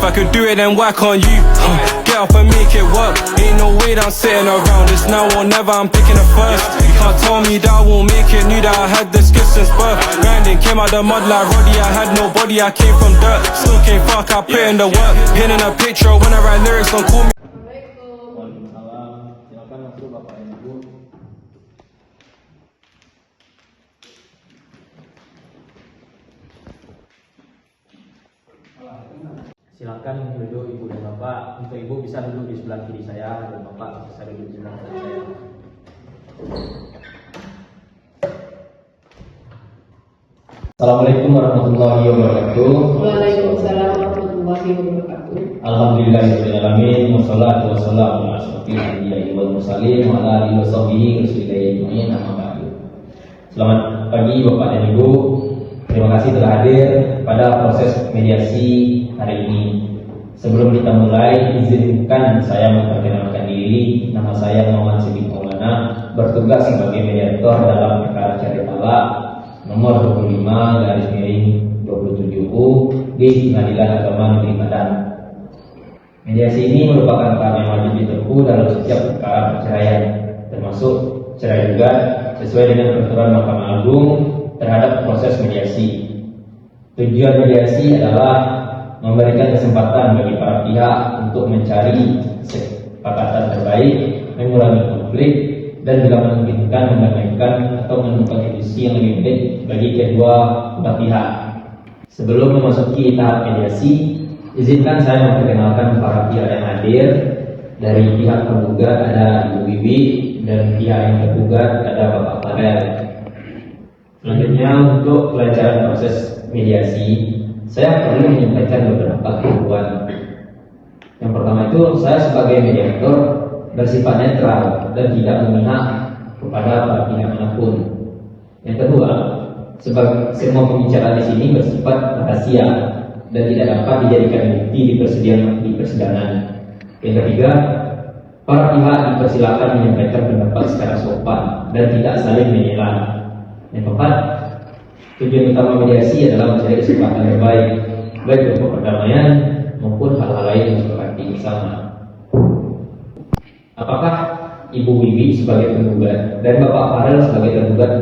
If I could do it, then why can't you? Get up and make it work. Ain't no way that I'm sitting around. It's now or never, I'm picking it first. You can't tell me that I won't make it. Knew that I had the skills since birth. Grinding, came out the mud like Roddy. I had no body, I came from dirt. Still came fuck, I put in the work. Painting a picture when I write lyrics, don't call me. Silakan masuk Bapak dan Ibu. Silakan duduk Ibu dan Bapak. Untuk Ibu bisa duduk di sebelah kiri saya dan Bapak bisa duduk di sebelah kanan saya. Assalamualaikum warahmatullahi wabarakatuh. Waalaikumsalam warahmatullahi wabarakatuh. Alhamdulillahirobbilalamin. Wassalatu wassalamu ala asyrofil anbiya'i wal mursalin wa ala alihi washabihi wasallam ajmain. Amma ba'du. Selamat pagi Bapak dan Ibu. Terima kasih telah hadir pada proses mediasi hari ini. Sebelum kita mulai, izinkan saya memperkenalkan diri. Nama saya Muhammad Siddiq Maulana, bertugas sebagai mediator dalam perkara cerai talak nomor 25/27U di Pengadilan Agama Negeri Padang. Mediasi ini merupakan perkara yang wajib ditempuh dalam setiap perkara perceraian, termasuk cerai gugat sesuai dengan peraturan Mahkamah Agung terhadap proses mediasi. Tujuan mediasi adalah memberikan kesempatan bagi para pihak untuk mencari kesepakatan terbaik, mengurangi konflik, dan bila memungkinkan mendamaikan atau menemukan solusi yang lebih baik bagi kedua belah pihak. Sebelum memasuki tahap mediasi, izinkan saya memperkenalkan para pihak yang hadir. Dari pihak tergugat ada Ibu Wiwi dan pihak yang tergugat ada Bapak Farel. Selanjutnya, untuk kelancaran proses mediasi, saya perlu menyampaikan beberapa ketentuan. Yang pertama itu, saya sebagai mediator bersifat netral dan tidak memihak kepada para pihak manapun. Yang kedua, semua pembicaraan di sini bersifat rahasia dan tidak dapat dijadikan bukti di persidangan. Yang ketiga, para pihak dipersilakan menyampaikan pendapat secara sopan dan tidak saling menyela. Yang keempat, tujuan utama mediasi adalah mencari kesempatan yang baik untuk perdamaian maupun hal-hal lain yang disepakati bersama. Apakah Ibu Wiwi sebagai penggugat dan Bapak Farel sebagai tergugat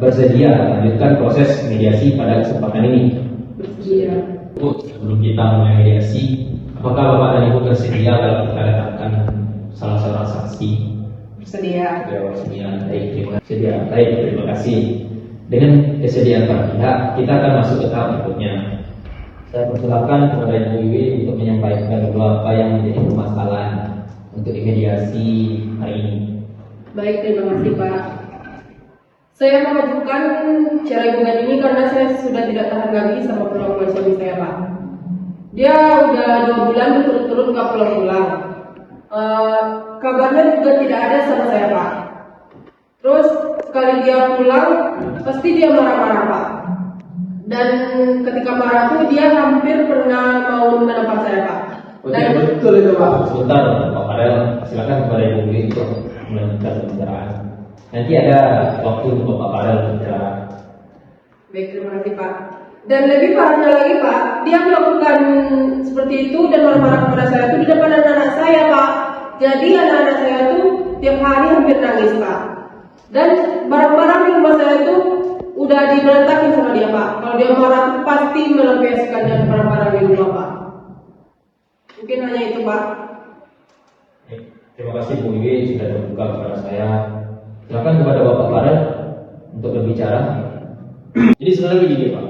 bersedia melanjutkan proses mediasi pada kesempatan ini? Bersedia. Sebelum kita mulai mediasi, apakah Bapak dan Ibu bersedia dalam kita datangkan salah seorang saksi? Bersedia. Bersedia. Baik, terima kasih. Dengan kesediaan para pihak, kita akan masuk ke tahap berikutnya. Saya persilakan kepada Ibu Wiwi untuk menyampaikan beberapa yang menjadi permasalahan untuk mediasi hari ini. Baik, terima kasih Pak. Saya mengajukan cerai gugat ini karena saya sudah tidak tahan lagi sama perlakuan suami saya Pak. Dia udah 2 bulan berturut-turut nggak pulang-pulang. Kabarnya juga tidak ada sama saya Pak. Terus sekali dia pulang, pasti dia marah-marah Pak. Dan ketika marah tuh dia hampir pernah mau menampar saya Pak. Dan betul itu Pak. Sebentar Pak Farel, silakan kepada Ibu Wiwi untuk melanjutkan pembicaraan. Nanti ada waktu untuk Bapak Farel berbicara. Baik, terima kasih Pak. Dan lebih parahnya lagi Pak, dia melakukan seperti itu dan marah-marah kepada saya itu di depan anak-anak saya Pak. Jadi anak-anak saya tuh tiap hari hampir nangis Pak. Dan barang-barang di rumah saya itu udah diberantakin sama dia Pak. Kalau dia marah tuh pasti melampiaskannya ke barang-barang di rumah Pak. Mungkin hanya itu Pak. Terima kasih Bu Wiwi sudah terbuka kepada saya. Silakan kepada Bapak Farel untuk berbicara. Jadi sebenarnya begini Pak,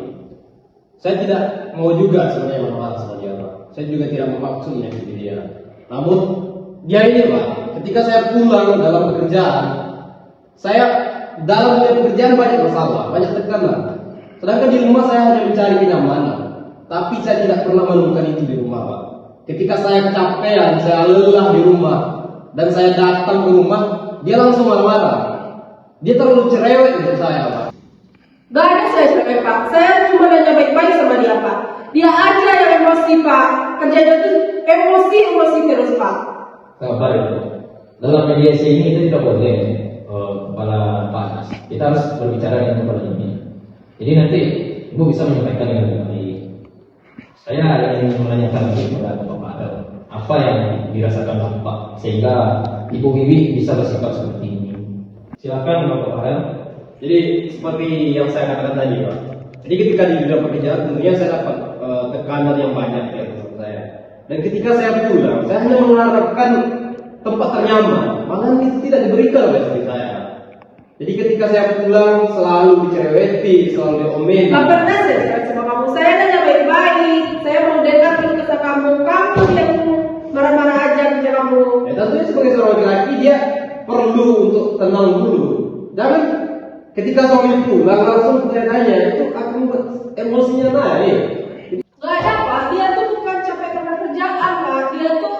saya tidak mau juga sebenarnya marah sama dia Pak. Saya juga tidak memaksud menyakiti dia. Namun dia ini Pak, ketika saya pulang dalam pekerjaan, saya dalam pekerjaan banyak masalah, banyak tekanan. Sedangkan di rumah saya hanya mencari kenyamanan, tapi saya tidak pernah menemukan itu di rumah Pak. Ketika saya kecapean, saya lelah di rumah, dan saya datang ke rumah, dia langsung marah-marah. Dia terlalu cerewet untuk saya Pak. Gak ada saya cerewet Pak. Saya cuma nanya baik-baik sama dia Pak. Dia aja yang emosi Pak. Kerjanya tuh emosi terus Pak. Sabar itu. Dalam mediasi ini kita tidak boleh kepala panas. Kita harus berbicara dengan kepala ini. Jadi nanti Ibu bisa menyampaikan dengan baik. Saya ingin menanyakan lagi kepada Bapak Farel, apa yang dirasakan Bapak sehingga Ibu Wiwi bisa bersikap seperti ini? Silakan Bapak Farel. Jadi seperti yang saya katakan tadi Pak. Jadi ketika di dunia pekerjaan tentunya saya dapat tekanan yang banyak ya teman saya. Dan ketika saya pulang, saya hanya mengharapkan tempat ternyaman, malah itu tidak diberikan oleh istri saya. Jadi ketika saya pulang selalu dicereweti, selalu diomeli. Gak pernah saya cakap sama kamu. Saya nanya baik-baik. Saya mau dengar keluh kesah kamu. Kamu yang marah-marah aja kerja kamu. Ya tentunya sebagai seorang laki-laki dia perlu untuk tenang dulu. Jangan ketika suami pulang langsung saya tanya, itu akan membuat emosinya naik. Gak ada Pak. Dia tuh bukan capek karena kerjaan Pak. Dia tuh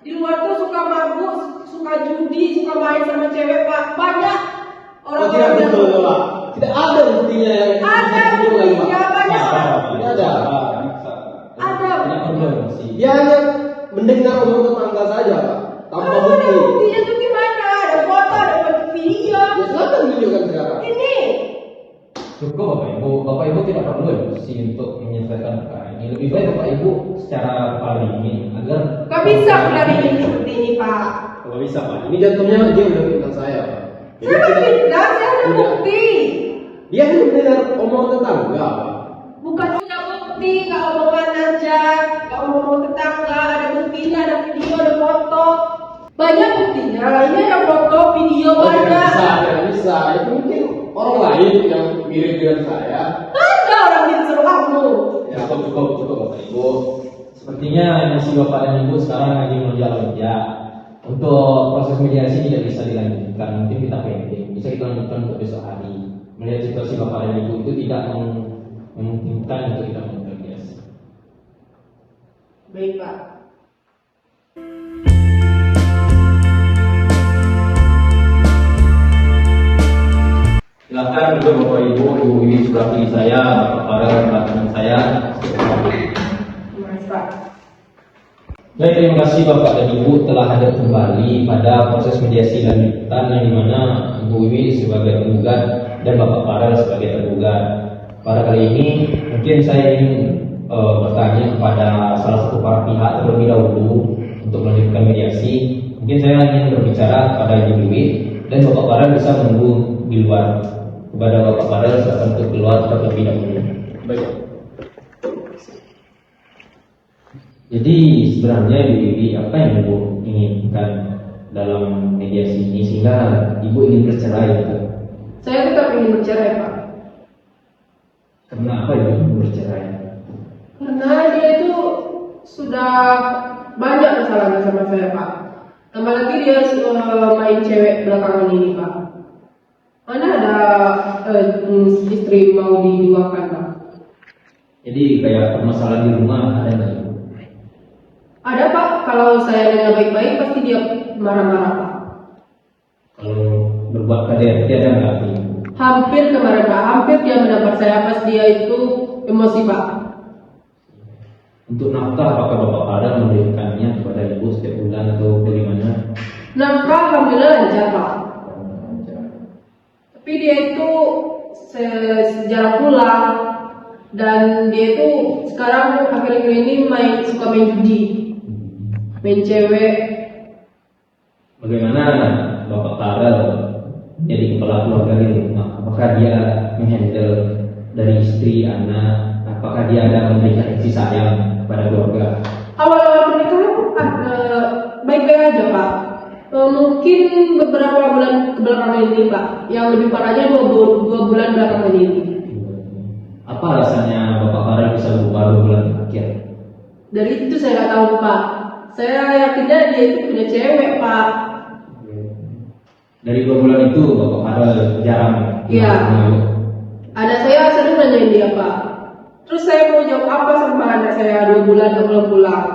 di luar tuh suka mabuk, suka judi, suka main sama cewek Pak. Banyak Oh tidak betul Pak. Tidak ada buktinya yang ada buktinya banyak. Tidak ada. Ada. Tidak perlu emosi. Dia hanya mendengar omong tetangga saja Pak. Tanpa Ada bukti. buktinya tuh gimana? Ada foto, ada video. Ya silakan tunjukkan sekarang. Ini. Cukup Bapak Ibu. Bapak Ibu tidak perlu emosi untuk menyelesaikan perkara ini. Lebih baik Bapak Ibu secara kepala dingin agar Gak bisa dari ini seperti ini Pak. Kalau bisa Pak. Ini jatuhnya dia udah fitnah saya Pak. Jadi Saya tidak- fitnah, saya ada bukti. Dia hanya mendengar omongan tetangga Pak. Bukan punya bukti, gak omongan aja, gak omong tetangga, ada buktinya, ada video, ada foto. Banyak buktinya, ini ada foto, video Oh, tidak banyak. bisa, tidak bisa. Itu mungkin orang lain yang mirip dengan saya. Ada orang yang sama kamu. Ya cukup Bapak Ibu. sepertinya emosi Bapak dan Ibu sekarang lagi melonjak-lonjak. Untuk proses mediasi tidak bisa dilanjutkan, mungkin kita pending, bisa kita lanjutkan untuk besok hari. Melihat situasi Bapak dan Ibu itu tidak memungkinkan untuk kita mediasi. Baik Pak. Silakan untuk Bapak Ibu Wiwi sebelah kiri saya, Bapak Farel sebelah kanan saya. Terima kasih Pak. Baik, terima kasih Bapak dan Ibu telah hadir kembali pada proses mediasi lanjutan yang dimana Ibu Wiwi sebagai penggugat dan Bapak Farel sebagai tergugat. Pada kali ini mungkin saya ingin bertanya kepada salah satu para pihak terlebih dahulu untuk melanjutkan mediasi. Mungkin saya ingin berbicara kepada Ibu Wiwi dan Bapak Farel bisa menunggu di luar. Kepada Bapak Farel silakan untuk keluar terlebih dahulu. Baik. Jadi sebenarnya Ibu Wiwi apa yang Ibu inginkan dalam mediasi ini sehingga Ibu ingin bercerai? Saya tetap ingin bercerai Pak. Karena apa Ibu ingin bercerai? Karena dia itu sudah banyak masalahnya sama saya Pak. Tambah lagi dia main cewek belakangan ini Pak. Mana ada istri mau diduakan Pak? Jadi kayak permasalahan di rumah ada nggak Ibu? Ada Pak, kalau saya nanya baik-baik pasti dia marah-marah Pak. Kalau berbuat KDRT ada nggak Ibu? Hampir kemarin Pak, hampir dia mendapat saya pas dia itu emosi Pak. Untuk nafkah apakah Bapak Farel memberikannya kepada Ibu setiap bulan atau bagaimana? Nafkah alhamdulillah lancar Pak. Tapi dia itu sejarah pulang dan dia itu sekarang akhir-akhir ini suka main judi, main cewek. Bagaimana Bapak Farel jadi kepala keluarga di rumah? Apakah dia menghandle dari istri, anak? Apakah dia ada memberikan kasih sayang kepada keluarga? Awal-awal pernikahan baik-baik aja Pak. Mungkin beberapa bulan kebelakangan ini Pak, yang lebih parahnya dua bulan belakangan ini. Apa alasannya Bapak Farel bisa berubah 2 bulan terakhir? Dari itu saya nggak tahu Pak. Saya yakinnya dia itu punya cewek Pak. Dari 2 bulan itu Bapak Farel jarang. Iya. Ada saya sering nanyain dia Pak. Terus saya mau jawab apa sama anak saya 2 bulan nggak pulang.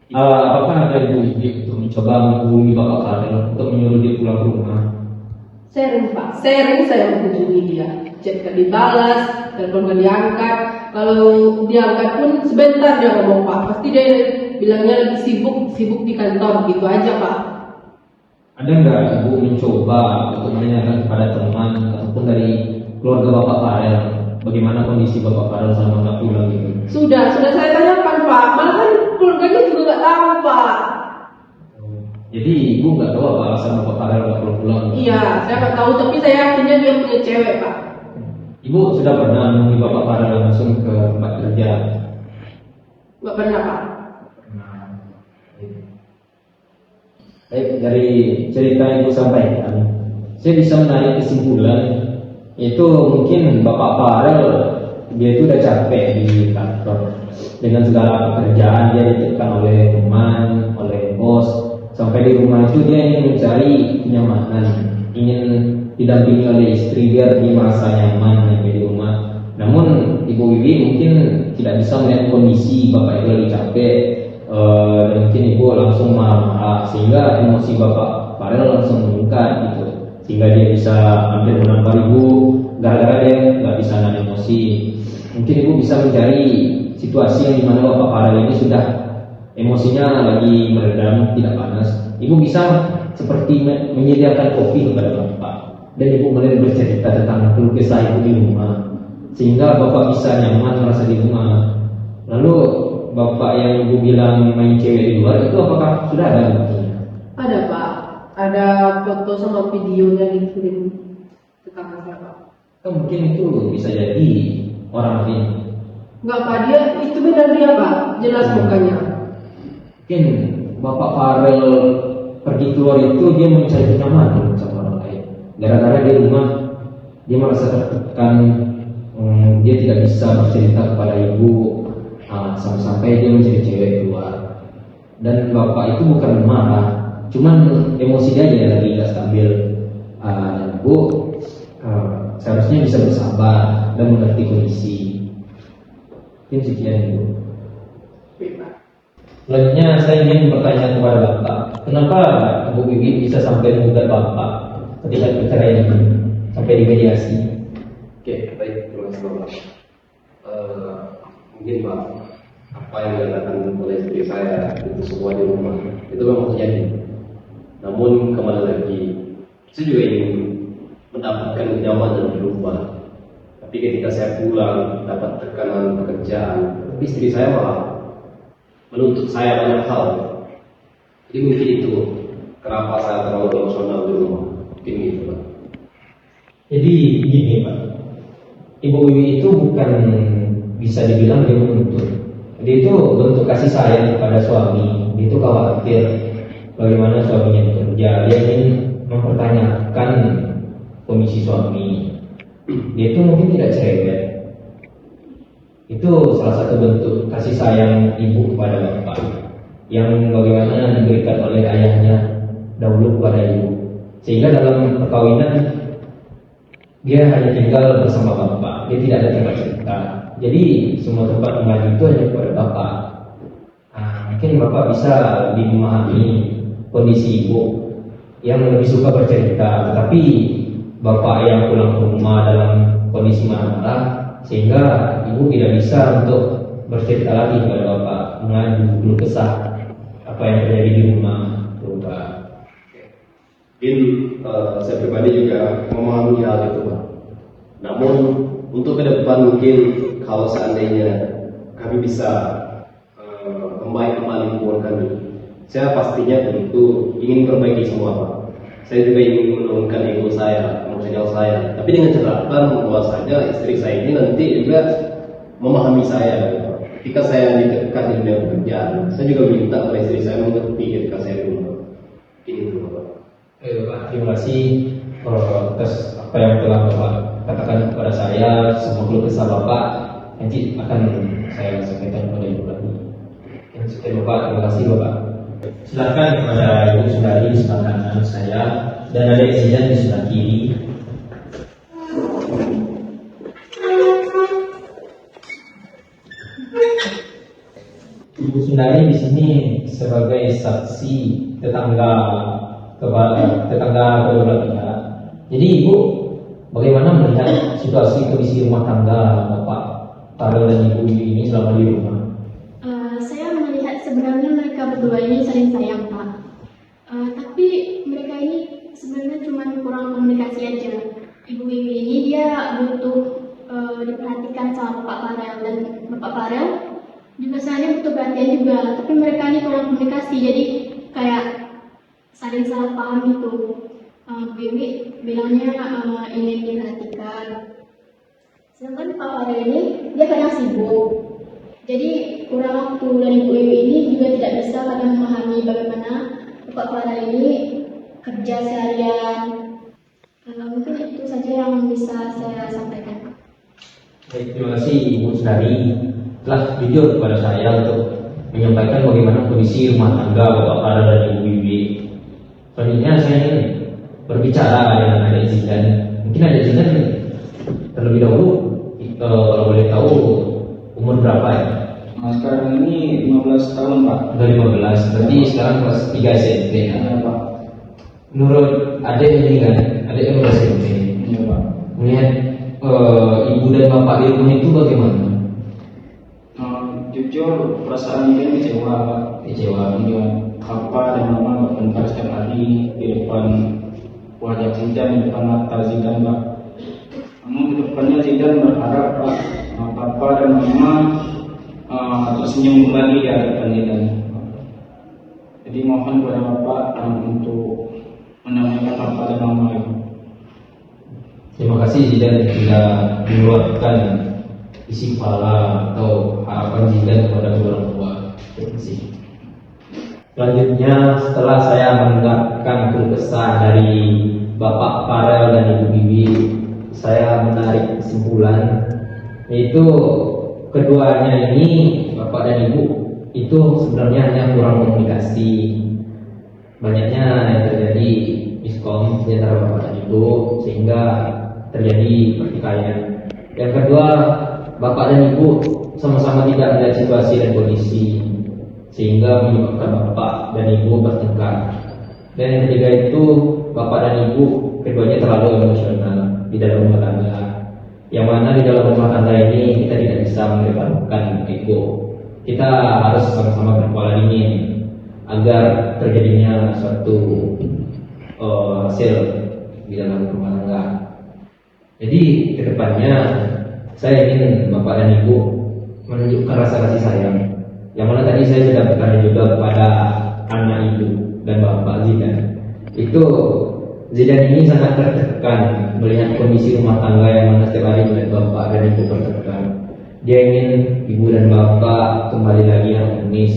Apakah ada ibu untuk mencoba menghubungi Bapak Farel untuk menyuruh dia pulang ke rumah? Sering Pak, sering saya menghubungi dia. Chat gak dibalas, telepon gak diangkat. Kalau diangkat pun sebentar dia ngomong Pak. Pasti dia bilangnya lagi sibuk di kantor gitu aja Pak. Ada nggak ibu mencoba untuk menanyakan kepada teman ataupun dari keluarga Bapak Farel bagaimana kondisi Bapak Farel selama nggak pulang gitu? Sudah saya tanyakan Pak, malah kan keluarganya juga nggak tahu Pak. Jadi ibu nggak tahu apa alasan Bapak Farel nggak pulang? Iya, saya nggak tahu, tapi saya yakinnya dia punya cewek Pak. Ibu sudah pernah menemui Bapak Farel langsung ke tempat kerja? Nggak pernah Pak. Baik, dari cerita yang ibu sampaikan, saya bisa menarik kesimpulan itu mungkin Bapak Farel dia itu udah capek di kantor dengan segala pekerjaan, dia ditekan oleh teman, oleh bos, sampai di rumah itu dia ingin mencari kenyamanan, ingin didampingi oleh istri biar dia merasa nyaman di rumah. Namun Ibu Wiwi mungkin tidak bisa melihat kondisi Bapak itu lagi capek, dan mungkin Ibu langsung marah-marah sehingga emosi Bapak Farel langsung meningkat gitu, sehingga dia bisa hampir menampar Ibu gara-gara dia nggak bisa nahan emosi. Mungkin Ibu bisa mencari situasi yang dimana Bapak Farel ini sudah emosinya lagi meredam, tidak panas. Ibu bisa seperti menyediakan kopi kepada Bapak, dan Ibu mulai bercerita tentang keluh kesah Ibu di rumah, sehingga Bapak bisa nyaman merasa di rumah. Lalu Bapak yang Ibu bilang main cewek di luar itu apakah sudah ada buktinya? Ada Pak, ada foto sama videonya dikirim ke kakak saya Pak. Mungkin itu bisa jadi orang lain. Enggak Pak, dia itu benar dia Pak, jelas mukanya. Mungkin Bapak Farel pergi keluar itu dia mencari kenyamanan sama orang lain. Gara-gara di rumah dia merasa tertekan, dia tidak bisa bercerita kepada ibu, sampai dia mencari cewek keluar. Dan Bapak itu bukan marah, cuman emosi dia aja lagi gak stabil. Bu, seharusnya bisa bersabar dan mengerti kondisi. Mungkin sekian Bu. Selanjutnya saya ingin bertanya kepada Bapak, kenapa Ibu Wiwi bisa sampai menggugat Bapak ketika perceraian ini sampai dimediasi? Oke, baik, terima kasih Bapak. Mungkin Pak, apa yang dikatakan oleh istri saya itu semua di rumah itu memang terjadi. Namun kembali lagi, saya juga ingin mendapatkan kenyamanan di rumah. Tapi ketika saya pulang dapat tekanan pekerjaan, istri saya malah menuntut saya banyak hal. Jadi mungkin itu kenapa saya terlalu emosional di rumah. Mungkin gitu Pak. Jadi gini Pak, Ibu Wiwi itu bukan bisa dibilang dia menuntut. Jadi itu bentuk kasih sayang kepada suami. Dia itu khawatir bagaimana suaminya bekerja. Dia ingin mempertanyakan kondisi suami. Dia itu mungkin tidak cerewet. Itu salah satu bentuk kasih sayang ibu kepada bapak yang bagaimana diberikan oleh ayahnya dahulu kepada ibu, sehingga dalam perkawinan dia hanya tinggal bersama bapak, dia tidak ada tempat cerita. Jadi semua tempat kembali itu hanya kepada bapak. Mungkin bapak bisa lebih memahami kondisi ibu yang lebih suka bercerita, tetapi bapak yang pulang ke rumah dalam kondisi marah, sehingga ibu tidak bisa untuk bercerita lagi kepada bapak, mengadu keluh kesah apa yang terjadi di rumah. Mungkin saya pribadi juga memahami hal itu Pak. Namun untuk ke depan mungkin kalau seandainya kami bisa membaik kembali hubungan kami, saya pastinya tentu ingin perbaiki semua Pak. Saya juga ingin menurunkan ego saya, emosional saya, tapi dengan catatan bahwasanya istri saya ini nanti juga memahami saya. Ketika saya ditekan di dunia pekerjaan, saya juga minta oleh istri saya mengerti ketika saya di rumah. Ini itu Bapak. Bapak, terima kasih atas apa yang telah Bapak katakan kepada saya. Semua keluh kesah Bapak nanti akan saya sampaikan kepada Ibu lagi. Sekian Bapak, terima kasih Bapak. Silakan kepada Ibu Sundari di sebelah kanan saya dan ada Zidan di sebelah kiri. Ibu Sundari di sini sebagai saksi tetangga kedua belah pihak. Jadi Ibu bagaimana melihat situasi kondisi rumah tangga Bapak Farel dan Ibu ini selama di rumah? Saya melihat sebenarnya mereka berdua ini saling sayang Pak. Tapi mereka ini sebenarnya cuma kurang komunikasi aja. Ibu Wiwi ini dia butuh diperhatikan sama Bapak Farel, dan Bapak Farel juga sebenarnya butuh perhatian juga, tapi mereka ini kurang komunikasi, jadi kayak saling salah paham itu. Bibi bilangnya ingin diperhatikan, sedangkan Pak Farel ini dia kadang sibuk, jadi kurang waktu, dan Ibu Wiwi ini juga tidak bisa kadang memahami bagaimana Bapak Farel ini kerja seharian. Mungkin itu saja yang bisa saya sampaikan. Baik, terima kasih Ibu Sudari telah jujur kepada saya untuk menyampaikan bagaimana kondisi rumah tangga Bapak Farel dan Ibu Wiwi. Selanjutnya saya ingin berbicara dengan Adik Zidan. Mungkin Adik Zidan terlebih dahulu kalau boleh tahu umur berapa ya? Sekarang ini 15 tahun Pak. Udah 15, berarti sekarang kelas 3 SMP ya? Iya Pak. Menurut adik ini kan, adik yang kelas SMP, Iya Pak. melihat ibu dan bapak di rumah itu bagaimana? Jujur perasaan dia kecewa Pak. Kecewa. Iya. Papa dan mama bertengkar setiap hari di depan wajah Zidan, di depan mata Zidan Pak. Namun ke depannya Zidan berharap Pak, Papa dan mama tersenyum kembali di hadapan Zidan. Jadi mohon kepada Bapak untuk menamaikan Papa dan mama itu. Terima kasih Zidan sudah mengeluarkan isi kepala atau harapan Zidan kepada orang tua. Terima kasih. Selanjutnya, setelah saya mendengarkan keluh kesah dari Bapak Farel dan Ibu Wiwi, saya menarik kesimpulan, yaitu keduanya ini, Bapak dan Ibu, itu sebenarnya hanya kurang komunikasi. Banyaknya yang terjadi miskom di antara Bapak dan Ibu, sehingga terjadi pertikaian. Yang kedua, Bapak dan Ibu sama-sama tidak melihat situasi dan kondisi, sehingga menyebabkan Bapak dan Ibu bertengkar. Dan yang ketiga itu, Bapak dan Ibu keduanya terlalu emosional di dalam rumah tangga, yang mana di dalam rumah tangga ini kita tidak bisa mengedepankan ego. Kita harus sama-sama berkepala dingin agar terjadinya suatu hasil di dalam rumah tangga. Jadi kedepannya saya ingin Bapak dan Ibu menunjukkan rasa kasih sayang, yang mana tadi saya sudah bertanya juga kepada anak Ibu dan Bapak Zidan. Itu Zidan ini sangat tertekan melihat kondisi rumah tangga yang mana setiap hari melihat Bapak dan Ibu bertengkar. Dia ingin Ibu dan Bapak kembali lagi harmonis,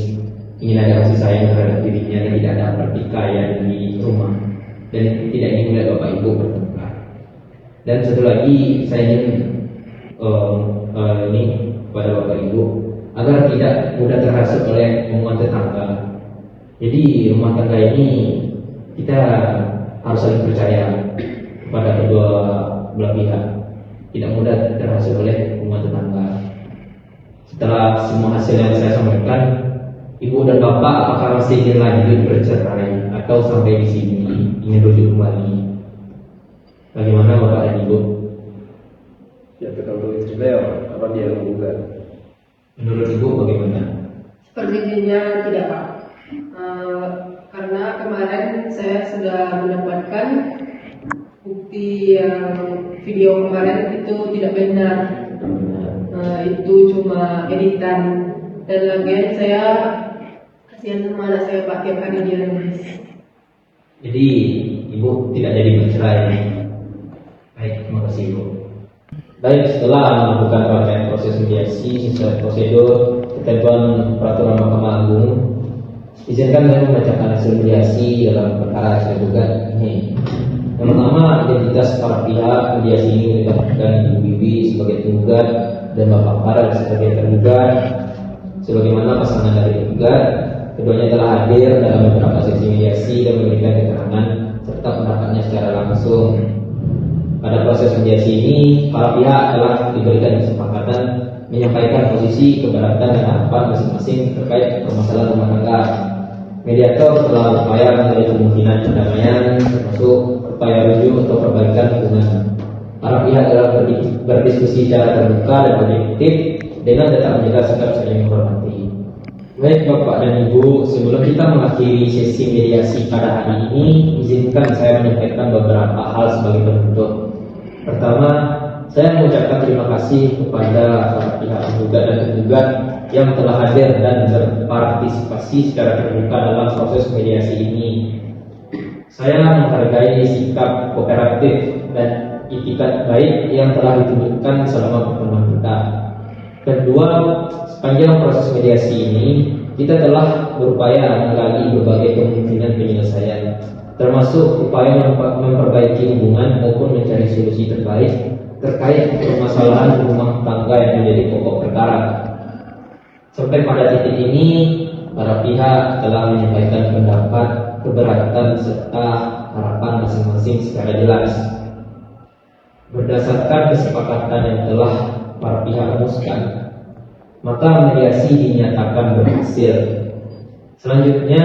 ingin ada kasih sayang terhadap dirinya dan tidak ada pertikaian di rumah, dan tidak ingin melihat Bapak Ibu bertengkar. Dan satu lagi saya ingin ini kepada Bapak Ibu agar tidak mudah terhasut oleh omongan tetangga. Jadi rumah tangga ini kita harus saling percaya kepada kedua belah pihak, tidak mudah terhasut oleh omongan tetangga. Setelah semua hasil yang saya sampaikan, Ibu dan Bapak apakah masih ingin lanjut bercerai atau sampai di sini ingin rujuk kembali? Bagaimana Bapak dan Ibu? Ya tergantung istri beliau, apa dia yang menggugat. Menurut Ibu bagaimana? Sepertinya tidak Pak. Karena kemarin saya sudah mendapatkan bukti yang video kemarin itu tidak benar. Itu cuma editan, dan lagian saya kasihan sama anak saya Pak, tiap hari dia nangis. Jadi Ibu tidak jadi bercerai. Baik, terima kasih Ibu. Baik, setelah melakukan rangkaian proses mediasi sesuai prosedur ketentuan peraturan Mahkamah Agung, izinkan saya membacakan hasil mediasi dalam perkara saya gugat ini. Yang pertama, identitas para pihak mediasi ini melibatkan Ibu Wiwi sebagai penggugat dan Bapak Farel sebagai tergugat. Sebagaimana pasangan dari tergugat, keduanya telah hadir dalam beberapa sesi mediasi dan memberikan keterangan serta pendapatnya secara langsung. Pada proses mediasi ini, para pihak telah diberikan kesempatan menyampaikan posisi, keberatan, dan harapan masing-masing terkait permasalahan rumah tangga. Mediator telah berupaya mencari kemungkinan perdamaian, termasuk upaya rujuk atau perbaikan hubungan. Para pihak telah berdiskusi secara terbuka dan objektif dengan tetap menjaga sikap saling menghormati. Baik Bapak dan Ibu, sebelum kita mengakhiri sesi mediasi pada hari ini, izinkan saya menyampaikan beberapa hal sebagai penutup. Pertama, saya mengucapkan terima kasih kepada para pihak penggugat dan tergugat yang telah hadir dan berpartisipasi secara terbuka dalam proses mediasi ini. Saya menghargai sikap kooperatif dan itikat baik yang telah ditunjukkan selama pertemuan kita. Kedua, sepanjang proses mediasi ini, kita telah berupaya menggali berbagai kemungkinan penyelesaian, termasuk upaya memperbaiki hubungan maupun mencari solusi terbaik terkait permasalahan rumah tangga yang menjadi pokok perkara. Sampai pada titik ini, para pihak telah menyampaikan pendapat, keberatan serta harapan masing-masing secara jelas. Berdasarkan kesepakatan yang telah para pihak rumuskan, maka mediasi dinyatakan berhasil. Selanjutnya,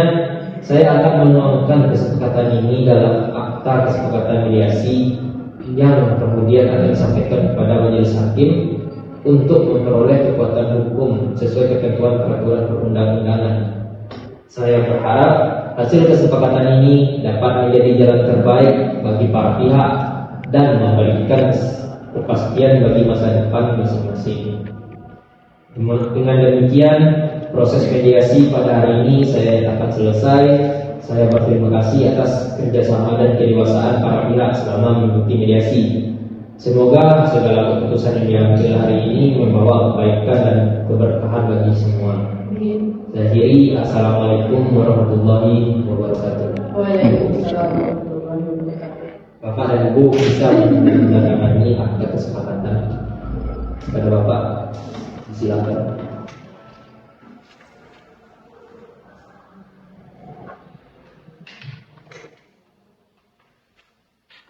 saya akan menuangkan kesepakatan ini dalam akta kesepakatan mediasi yang kemudian akan disampaikan kepada majelis hakim untuk memperoleh kekuatan hukum sesuai ketentuan peraturan perundang-undangan. Saya berharap hasil kesepakatan ini dapat menjadi jalan terbaik bagi para pihak dan memberikan kepastian bagi masa depan masing-masing. Dengan demikian, proses mediasi pada hari ini saya nyatakan selesai. Saya berterima kasih atas kerjasama dan kedewasaan para pihak selama mengikuti mediasi. Semoga segala keputusan yang diambil hari ini membawa kebaikan dan keberkahan bagi semua. Saya akhiri, assalamualaikum warahmatullahi wabarakatuh. Waalaikumsalam warahmatullahi wabarakatuh. Bapak dan Ibu bisa menandatangani akta kesepakatan. Kepada Bapak, silakan.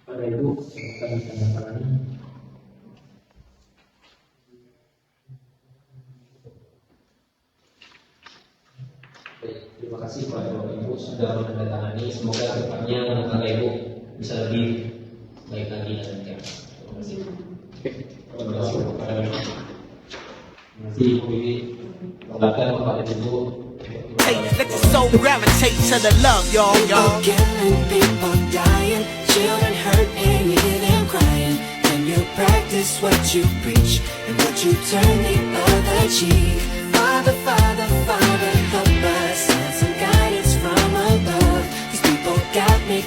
Pada Ibu, silakan ditandatangani. Baik, terima kasih kepada Bapak Ibu sudah menandatangani. Semoga kedepannya rumah tangga Ibu bisa lebih baik lagi nantinya. Terima kasih. Terima kasih kepada Ibu. Terima kasih Ibu Wiwi. Silakan Bapak dan Ibu. Hey, let the soul gravitate to the love, y'all. People killing, people dying, children hurt and you hear them crying. Can you practice what you preach and would you turn the other cheek? Father, Father, Father, help us, send some guidance from above. These people got me